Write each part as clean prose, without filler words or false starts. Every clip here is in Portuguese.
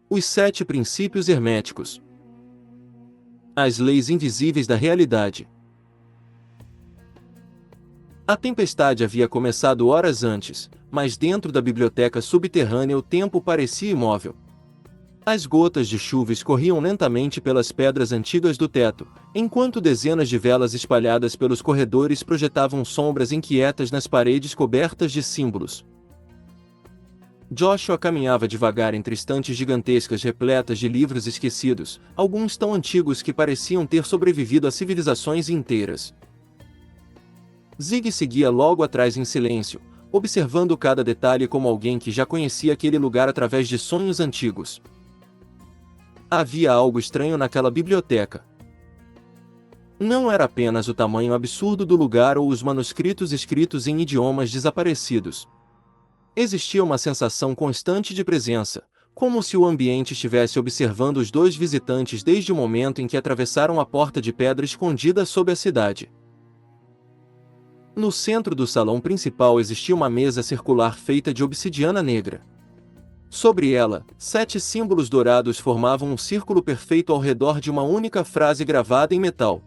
Os 7 princípios herméticos. As leis invisíveis da realidade. A tempestade havia começado horas antes, mas dentro da biblioteca subterrânea o tempo parecia imóvel. As gotas de chuva escorriam lentamente pelas pedras antigas do teto, enquanto dezenas de velas espalhadas pelos corredores projetavam sombras inquietas nas paredes cobertas de símbolos. Joshua caminhava devagar entre estantes gigantescas repletas de livros esquecidos, alguns tão antigos que pareciam ter sobrevivido a civilizações inteiras. Zig seguia logo atrás em silêncio, observando cada detalhe como alguém que já conhecia aquele lugar através de sonhos antigos. Havia algo estranho naquela biblioteca. Não era apenas o tamanho absurdo do lugar ou os manuscritos escritos em idiomas desaparecidos. Existia uma sensação constante de presença, como se o ambiente estivesse observando os 2 visitantes desde o momento em que atravessaram a porta de pedra escondida sob a cidade. No centro do salão principal existia uma mesa circular feita de obsidiana negra. Sobre ela, 7 símbolos dourados formavam um círculo perfeito ao redor de uma única frase gravada em metal.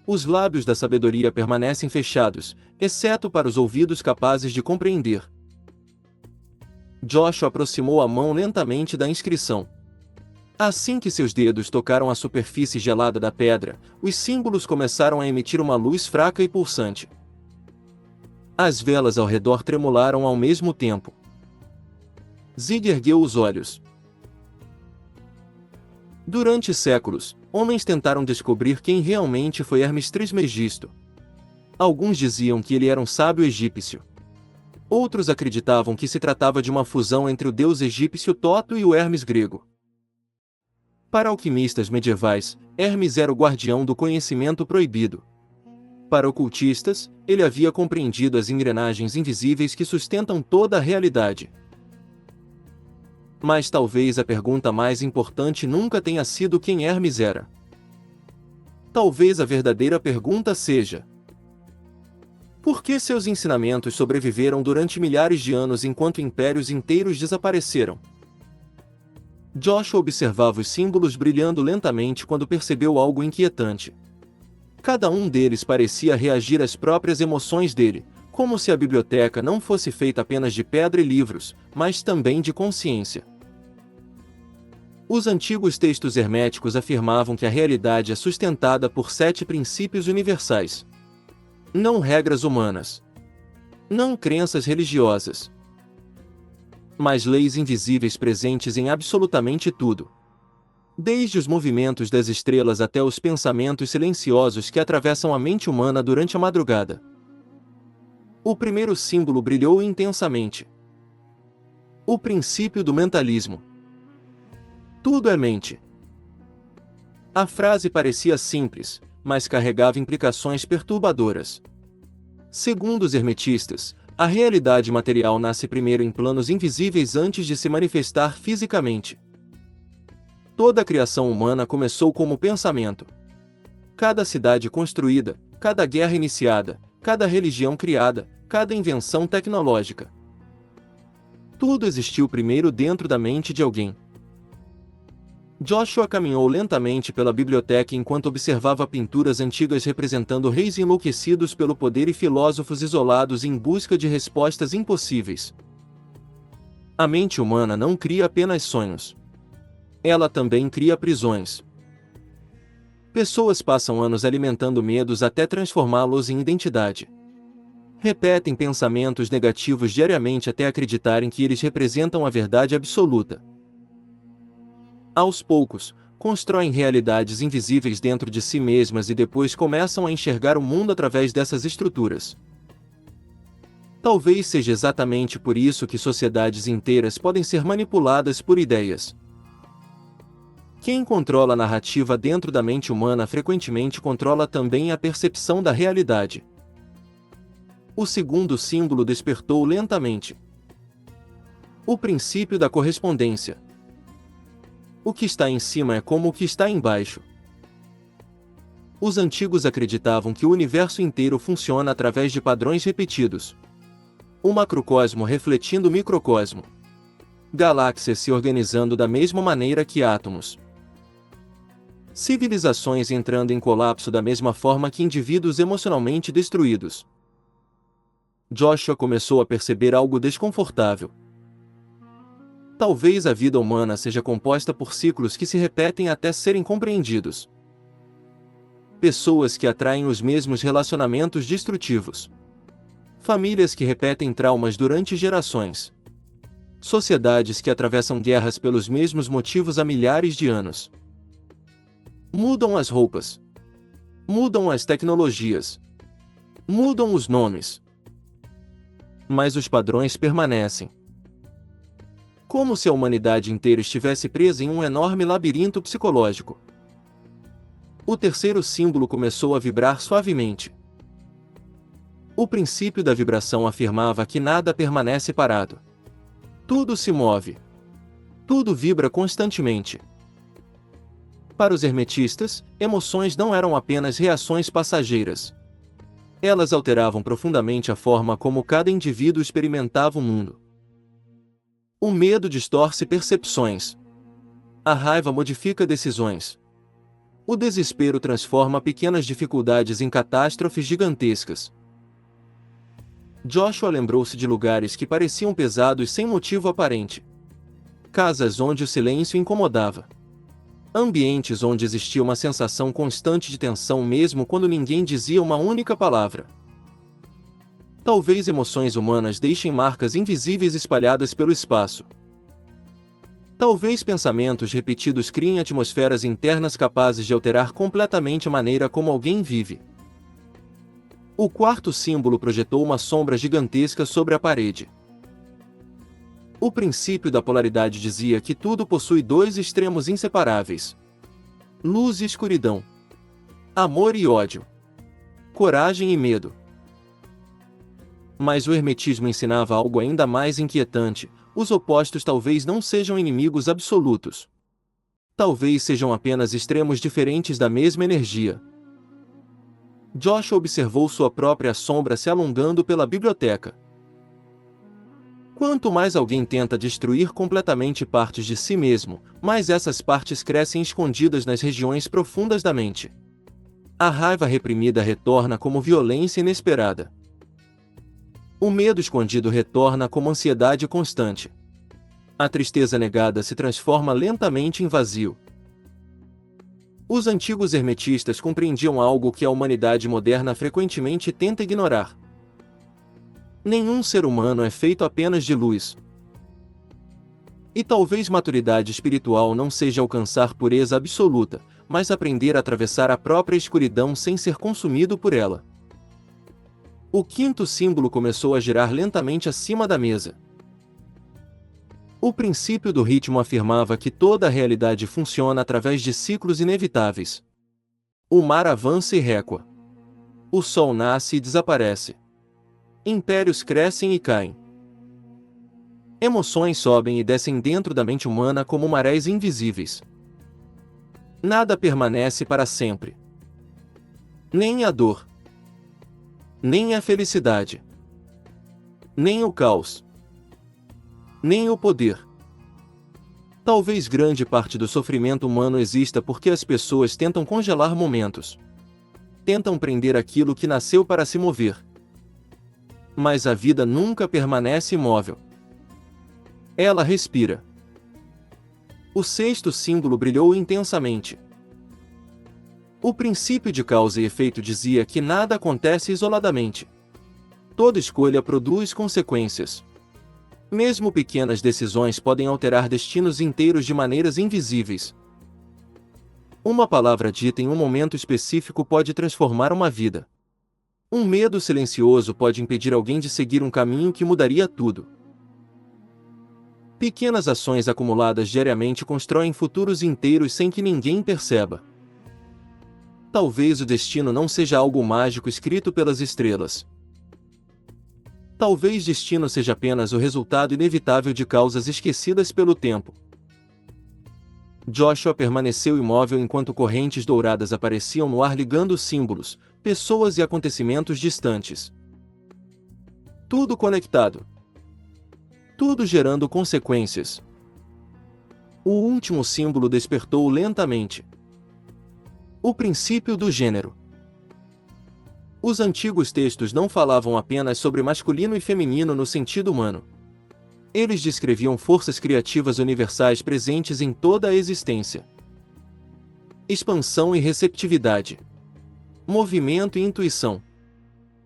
Os lábios da sabedoria permanecem fechados, exceto para os ouvidos capazes de compreender. Joshua aproximou a mão lentamente da inscrição. Assim que seus dedos tocaram a superfície gelada da pedra, os símbolos começaram a emitir uma luz fraca e pulsante. As velas ao redor tremularam ao mesmo tempo. Zig ergueu os olhos. Durante séculos, homens tentaram descobrir quem realmente foi Hermes Trismegisto. Alguns diziam que ele era um sábio egípcio. Outros acreditavam que se tratava de uma fusão entre o deus egípcio Toto e o Hermes grego. Para alquimistas medievais, Hermes era o guardião do conhecimento proibido. Para ocultistas, ele havia compreendido as engrenagens invisíveis que sustentam toda a realidade. Mas talvez a pergunta mais importante nunca tenha sido quem Hermes era. Talvez a verdadeira pergunta seja: por que seus ensinamentos sobreviveram durante milhares de anos enquanto impérios inteiros desapareceram? Joshua observava os símbolos brilhando lentamente quando percebeu algo inquietante. Cada um deles parecia reagir às próprias emoções dele, como se a biblioteca não fosse feita apenas de pedra e livros, mas também de consciência. Os antigos textos herméticos afirmavam que a realidade é sustentada por 7 princípios universais. Não regras humanas. Não crenças religiosas. Mas leis invisíveis presentes em absolutamente tudo. Desde os movimentos das estrelas até os pensamentos silenciosos que atravessam a mente humana durante a madrugada. O primeiro símbolo brilhou intensamente. O princípio do mentalismo. Tudo é mente. A frase parecia simples, mas carregava implicações perturbadoras. Segundo os hermetistas, a realidade material nasce primeiro em planos invisíveis antes de se manifestar fisicamente. Toda a criação humana começou como pensamento. Cada cidade construída, cada guerra iniciada, cada religião criada, cada invenção tecnológica. Tudo existiu primeiro dentro da mente de alguém. Joshua caminhou lentamente pela biblioteca enquanto observava pinturas antigas representando reis enlouquecidos pelo poder e filósofos isolados em busca de respostas impossíveis. A mente humana não cria apenas sonhos. Ela também cria prisões. Pessoas passam anos alimentando medos até transformá-los em identidade. Repetem pensamentos negativos diariamente até acreditarem que eles representam a verdade absoluta. Aos poucos, constroem realidades invisíveis dentro de si mesmas e depois começam a enxergar o mundo através dessas estruturas. Talvez seja exatamente por isso que sociedades inteiras podem ser manipuladas por ideias. Quem controla a narrativa dentro da mente humana frequentemente controla também a percepção da realidade. O segundo símbolo despertou lentamente. O princípio da correspondência. O que está em cima é como o que está embaixo. Os antigos acreditavam que o universo inteiro funciona através de padrões repetidos. O macrocosmo refletindo o microcosmo. galáxias se organizando da mesma maneira que átomos. Civilizações entrando em colapso da mesma forma que indivíduos emocionalmente destruídos. Joshua começou a perceber algo desconfortável. Talvez a vida humana seja composta por ciclos que se repetem até serem compreendidos. Pessoas que atraem os mesmos relacionamentos destrutivos. Famílias que repetem traumas durante gerações. Sociedades que atravessam guerras pelos mesmos motivos há milhares de anos. Mudam as roupas. Mudam as tecnologias. Mudam os nomes. Mas os padrões permanecem. Como se a humanidade inteira estivesse presa em um enorme labirinto psicológico. O terceiro símbolo começou a vibrar suavemente. O princípio da vibração afirmava que nada permanece parado. Tudo se move. Tudo vibra constantemente. Para os hermetistas, emoções não eram apenas reações passageiras. Elas alteravam profundamente a forma como cada indivíduo experimentava o mundo. O medo distorce percepções. A raiva modifica decisões. O desespero transforma pequenas dificuldades em catástrofes gigantescas. Joshua lembrou-se de lugares que pareciam pesados sem motivo aparente. Casas onde o silêncio incomodava. Ambientes onde existia uma sensação constante de tensão mesmo quando ninguém dizia uma única palavra. Talvez emoções humanas deixem marcas invisíveis espalhadas pelo espaço. Talvez pensamentos repetidos criem atmosferas internas capazes de alterar completamente a maneira como alguém vive. O quarto símbolo projetou uma sombra gigantesca sobre a parede. O princípio da polaridade dizia que tudo possui dois extremos inseparáveis: luz e escuridão, amor e ódio, coragem e medo. Mas o hermetismo ensinava algo ainda mais inquietante: os opostos talvez não sejam inimigos absolutos. Talvez sejam apenas extremos diferentes da mesma energia. Joshua observou sua própria sombra se alongando pela biblioteca. Quanto mais alguém tenta destruir completamente partes de si mesmo, mais essas partes crescem escondidas nas regiões profundas da mente. A raiva reprimida retorna como violência inesperada. O medo escondido retorna como ansiedade constante. A tristeza negada se transforma lentamente em vazio. Os antigos hermetistas compreendiam algo que a humanidade moderna frequentemente tenta ignorar. Nenhum ser humano é feito apenas de luz. E talvez maturidade espiritual não seja alcançar pureza absoluta, mas aprender a atravessar a própria escuridão sem ser consumido por ela. O quinto símbolo começou a girar lentamente acima da mesa. O princípio do ritmo afirmava que toda a realidade funciona através de ciclos inevitáveis. O mar avança e recua. O sol nasce e desaparece. Impérios crescem e caem. Emoções sobem e descem dentro da mente humana como marés invisíveis. Nada permanece para sempre. Nem a dor. Nem a felicidade. Nem o caos. Nem o poder. Talvez grande parte do sofrimento humano exista porque as pessoas tentam congelar momentos. Tentam prender aquilo que nasceu para se mover. Mas a vida nunca permanece imóvel. Ela respira. O sexto símbolo brilhou intensamente. O princípio de causa e efeito dizia que nada acontece isoladamente. Toda escolha produz consequências. Mesmo pequenas decisões podem alterar destinos inteiros de maneiras invisíveis. Uma palavra dita em um momento específico pode transformar uma vida. Um medo silencioso pode impedir alguém de seguir um caminho que mudaria tudo. Pequenas ações acumuladas diariamente constroem futuros inteiros sem que ninguém perceba. Talvez o destino não seja algo mágico escrito pelas estrelas. Talvez destino seja apenas o resultado inevitável de causas esquecidas pelo tempo. Joshua permaneceu imóvel enquanto correntes douradas apareciam no ar ligando símbolos, pessoas e acontecimentos distantes. Tudo conectado. tudo gerando consequências. O último símbolo despertou lentamente. O princípio do gênero. Os antigos textos não falavam apenas sobre masculino e feminino no sentido humano. Eles descreviam forças criativas universais presentes em toda a existência. Expansão e receptividade. Movimento e intuição.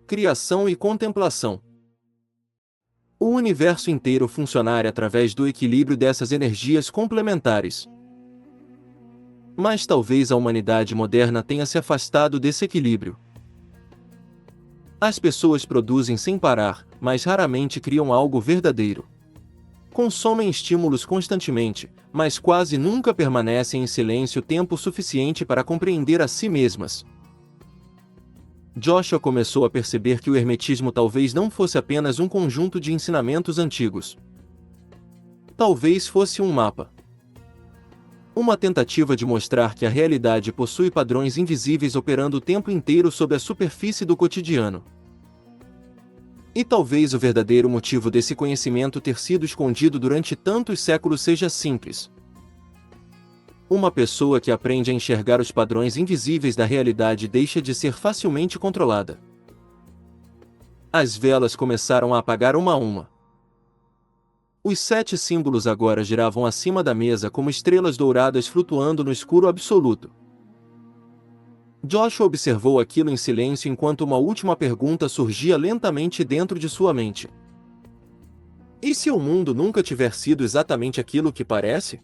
Criação e contemplação. O universo inteiro funcionaria através do equilíbrio dessas energias complementares. Mas talvez a humanidade moderna tenha se afastado desse equilíbrio. As pessoas produzem sem parar, mas raramente criam algo verdadeiro. Consomem estímulos constantemente, mas quase nunca permanecem em silêncio tempo suficiente para compreender a si mesmas. Joshua começou a perceber que o hermetismo talvez não fosse apenas um conjunto de ensinamentos antigos. Talvez fosse um mapa. Uma tentativa de mostrar que a realidade possui padrões invisíveis operando o tempo inteiro sob a superfície do cotidiano. E talvez o verdadeiro motivo desse conhecimento ter sido escondido durante tantos séculos seja simples. Uma pessoa que aprende a enxergar os padrões invisíveis da realidade deixa de ser facilmente controlada. As velas começaram a apagar uma a uma. Os 7 símbolos agora giravam acima da mesa como estrelas douradas flutuando no escuro absoluto. Joshua observou aquilo em silêncio enquanto uma última pergunta surgia lentamente dentro de sua mente. E se o mundo nunca tiver sido exatamente aquilo que parece?